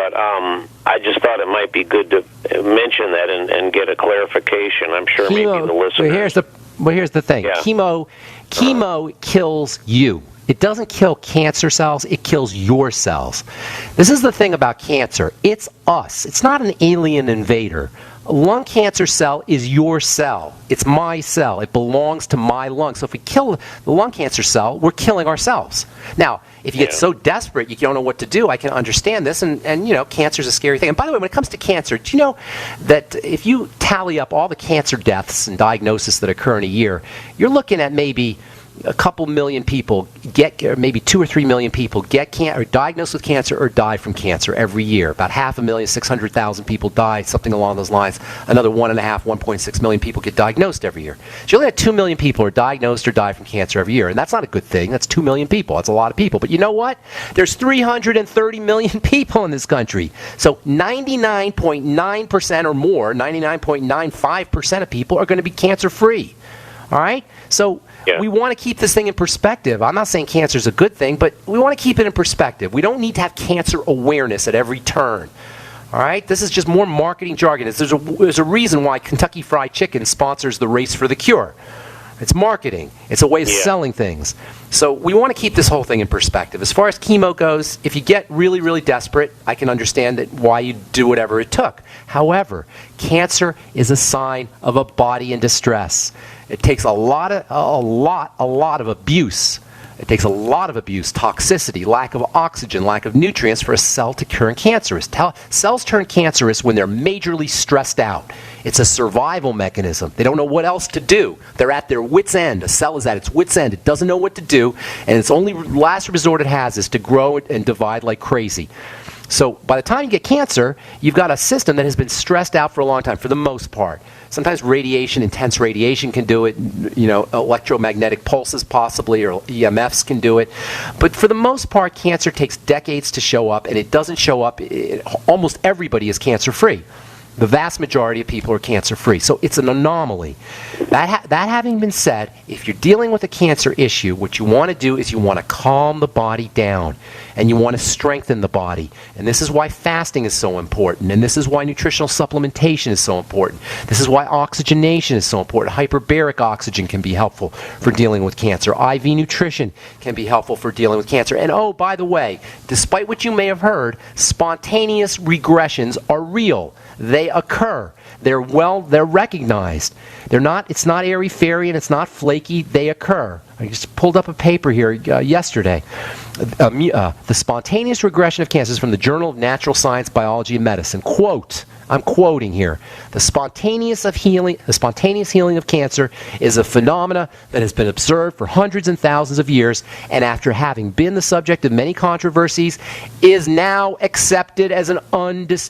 but I just thought it might be good to mention that and get a clarification. I'm sure maybe the listeners... Here's the thing. Yeah. Chemo kills you. It doesn't kill cancer cells, it kills your cells. This is the thing about cancer. It's us. It's not an alien invader. A lung cancer cell is your cell. It's my cell. It belongs to my lung. So if we kill the lung cancer cell, we're killing ourselves. Now, if you get so desperate you don't know what to do, I can understand this. And cancer is a scary thing. And by the way, when it comes to cancer, do you know that if you tally up all the cancer deaths and diagnoses that occur in a year, you're looking at maybe a couple million people or maybe 2 or 3 million people are diagnosed with cancer or die from cancer every year. About 500,600,000 people die, something along those lines. Another 1.6 million people get diagnosed every year. So you only have 2 million people are diagnosed or die from cancer every year, and that's not a good thing. That's 2 million people. That's a lot of people. But you know what? There's 330 million people in this country. So 99.9% or more, 99.95% of people are going to be cancer-free. All right? So we want to keep this thing in perspective. I'm not saying cancer is a good thing, but we want to keep it in perspective. We don't need to have cancer awareness at every turn. All right? This is just more marketing jargon. There's a reason why Kentucky Fried Chicken sponsors the Race for the Cure. It's marketing. It's a way of selling things. So we want to keep this whole thing in perspective. As far as chemo goes, if you get really, really desperate, I can understand why you do whatever it took. However, cancer is a sign of a body in distress. It takes a lot of abuse. It takes a lot of abuse, toxicity, lack of oxygen, lack of nutrients for a cell to turn cancerous. Cells turn cancerous when they're majorly stressed out. It's a survival mechanism. They don't know what else to do. They're at their wit's end. A cell is at its wit's end. It doesn't know what to do, and its only last resort it has is to grow and divide like crazy. So by the time you get cancer, you've got a system that has been stressed out for a long time, for the most part. Sometimes intense radiation can do it, electromagnetic pulses possibly, or EMFs can do it. But for the most part, cancer takes decades to show up, and it doesn't show up. Almost everybody is cancer-free. The vast majority of people are cancer-free. So it's an anomaly. That having been said, if you're dealing with a cancer issue, what you want to do is you want to calm the body down, and you want to strengthen the body. And this is why fasting is so important, and this is why nutritional supplementation is so important. This is why oxygenation is so important. Hyperbaric oxygen can be helpful for dealing with cancer. IV nutrition can be helpful for dealing with cancer. And oh, by the way, despite what you may have heard, spontaneous regressions are real. They occur. They're recognized. It's not airy-fairy and it's not flaky. They occur. I just pulled up a paper here yesterday. The spontaneous regression of cancer is from the Journal of Natural Science, Biology, and Medicine. Quote, I'm quoting here. The spontaneous healing of cancer is a phenomena that has been observed for hundreds and thousands of years, and after having been the subject of many controversies, is now accepted as an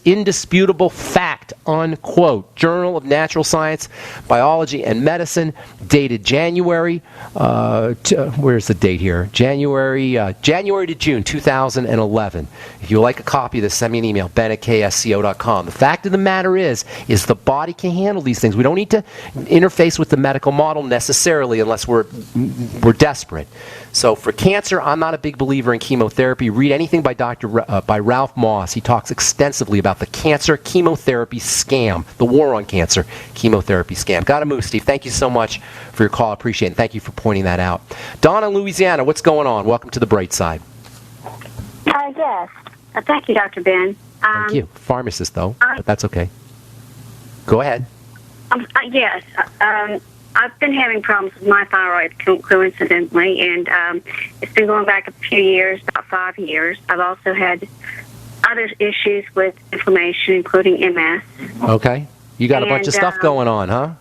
indisputable fact, unquote. Journal of Natural Science, Biology, and Medicine, dated January, where's the date here? January to June 2011. If you would like a copy of this, send me an email, ben@ksco.com. The fact of the matter is the body can handle these things. We don't need to interface with the medical model necessarily unless we're desperate. So for cancer, I'm not a big believer in chemotherapy. Read anything by by Ralph Moss. He talks extensively about the cancer chemotherapy scam, the war on cancer chemotherapy scam. Gotta move, Steve. Thank you so much for your call. I appreciate it. Thank you for pointing that out. Don in Louisiana, what's going on? Welcome to the bright side. Yes. Thank you, Dr. Ben. Thank you. Pharmacist, though, but that's okay. Go ahead. Yes. I've been having problems with my thyroid, coincidentally, and it's been going back a few years, about 5 years. I've also had other issues with inflammation, including MS. Okay. You got a bunch of stuff going on, huh?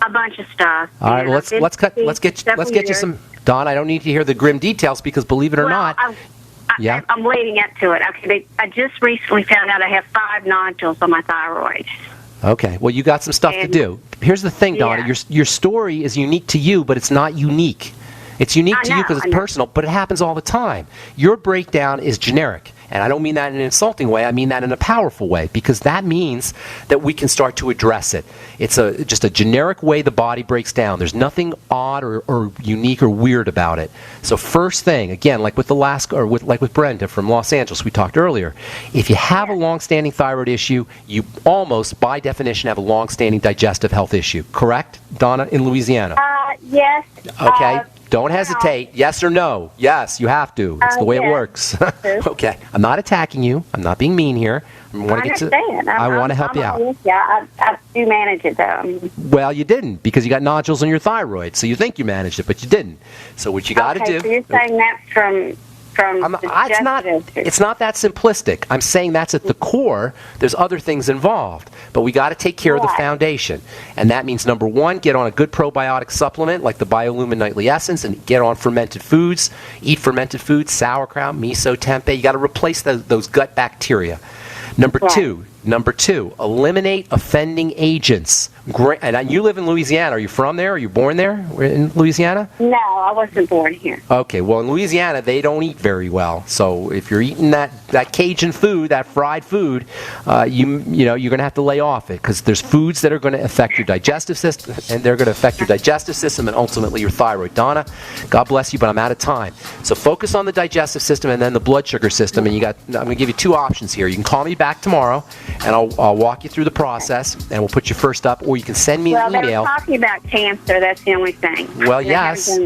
A bunch of stuff. All right. Well, let's get you some. Don, I don't need to hear the grim details because, believe it or not. I'm leading up to it. Okay, I just recently found out I have 5 nodules on my thyroid. Okay, well, you got some stuff to do. Here's the thing, Donna. Your story is unique to you, but it's not unique. It's unique to you because it's personal, but it happens all the time. Your breakdown is generic, And I don't mean that in an insulting way. I mean that in a powerful way, because that means that we can start to address it. It's just a generic way the body breaks down. There's nothing odd or unique or weird about it. So first thing, again, like with with Brenda from Los Angeles, we talked earlier, if you have a long-standing thyroid issue, you almost, by definition, have a long-standing digestive health issue. Correct, Donna, in Louisiana? Yes. Okay. Don't hesitate. Yes or no? Yes, you have to. It's the way it works. Okay. I'm not attacking you. I'm not being mean here. I want to help you out. Yeah, I do manage it, though. Well, you didn't, because you got nodules on your thyroid. So you think you managed it, but you didn't. So what you got to do... So you're saying that's from it's not that simplistic. I'm saying that's at the core. There's other things involved. But we got to take care of the foundation. And that means, number one, get on a good probiotic supplement like the Biolumin Nightly Essence, and get on fermented foods. Eat fermented foods, sauerkraut, miso, tempeh. You got to replace those gut bacteria. Number two, eliminate offending agents. And you live in Louisiana. Are you from there? Are you born there in Louisiana? No, I wasn't born here. Okay, well, in Louisiana, they don't eat very well. So if you're eating that Cajun food, that fried food, you're going to have to lay off it, because there's foods that are going to affect your digestive system, and they're going to affect your digestive system and ultimately your thyroid. Donna, God bless you, but I'm out of time. So focus on the digestive system and then the blood sugar system. And I'm going to give you two options here. You can call me back tomorrow, and I'll walk you through the process, and we'll put you first up, or you can send me an email. Well, they were talking about cancer. That's the only thing. Well, yes.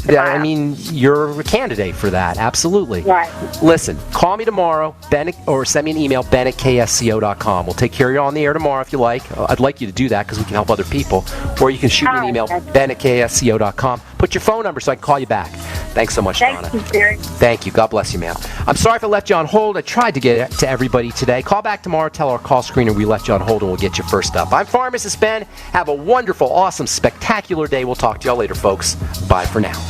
Yeah, I mean, you're a candidate for that. Absolutely. Right. Listen, call me tomorrow, or send me an email, ben@ksco.com. We'll take care of you on the air tomorrow if you like. I'd like you to do that because we can help other people. Or you can shoot me an email, ben@ksco.com. Put your phone number so I can call you back. Thanks so much, Donna. Thank you, Jerry. Thank you. God bless you, ma'am. I'm sorry if I left you on hold. I tried to get to everybody today. Call back tomorrow. Tell our call screener we left you on hold, and we'll get you first up. I'm Pharmacist Ben. Have a wonderful, awesome, spectacular day. We'll talk to y'all later, folks. Bye for now.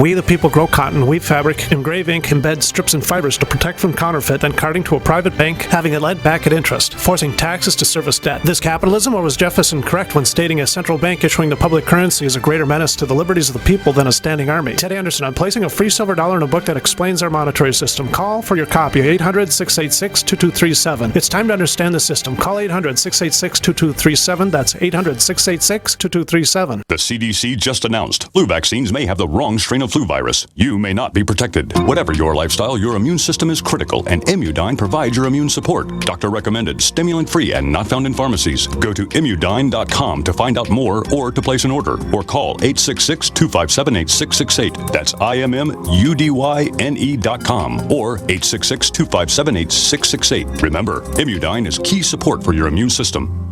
We the people grow cotton, weave fabric, engrave ink, embed strips and fibers to protect from counterfeit, then carting to a private bank, having it lent back at interest, forcing taxes to service debt. This capitalism, or was Jefferson correct when stating a central bank issuing the public currency is a greater menace to the liberties of the people than a standing army? Ted Anderson, I'm placing a free silver dollar in a book that explains our monetary system. Call for your copy, 800-686-2237. It's time to understand the system. Call 800-686-2237. That's 800-686-2237. The CDC just announced flu vaccines may have the wrong strain of flu virus. You may not be protected. Whatever your lifestyle, your immune system is critical, and Immudyne provides your immune support. Doctor recommended, stimulant-free, and not found in pharmacies. Go to Immudyne.com to find out more or to place an order, or call 866-257-8668. That's IMMUDYNE.com or 866-257-8668. Remember, Immudyne is key support for your immune system.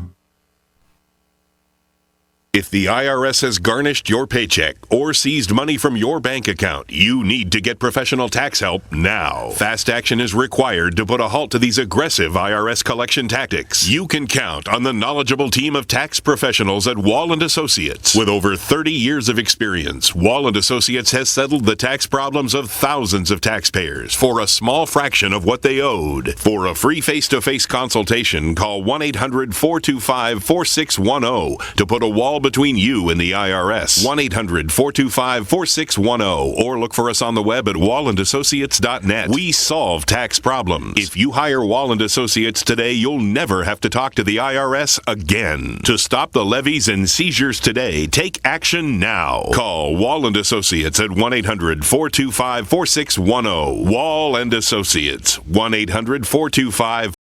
If the IRS has garnished your paycheck or seized money from your bank account, you need to get professional tax help now. Fast action is required to put a halt to these aggressive IRS collection tactics. You can count on the knowledgeable team of tax professionals at Wall & Associates. With over 30 years of experience, Wall & Associates has settled the tax problems of thousands of taxpayers for a small fraction of what they owed. For a free face-to-face consultation, call 1-800-425-4610 to put a wall between you and the IRS. 1-800-425-4610 or look for us on the web at wallandassociates.net. We solve tax problems. If you hire Wall & Associates today, you'll never have to talk to the IRS again. To stop the levies and seizures today, take action now. Call Wall & Associates at 1-800-425-4610. Wall & Associates. 1-800-425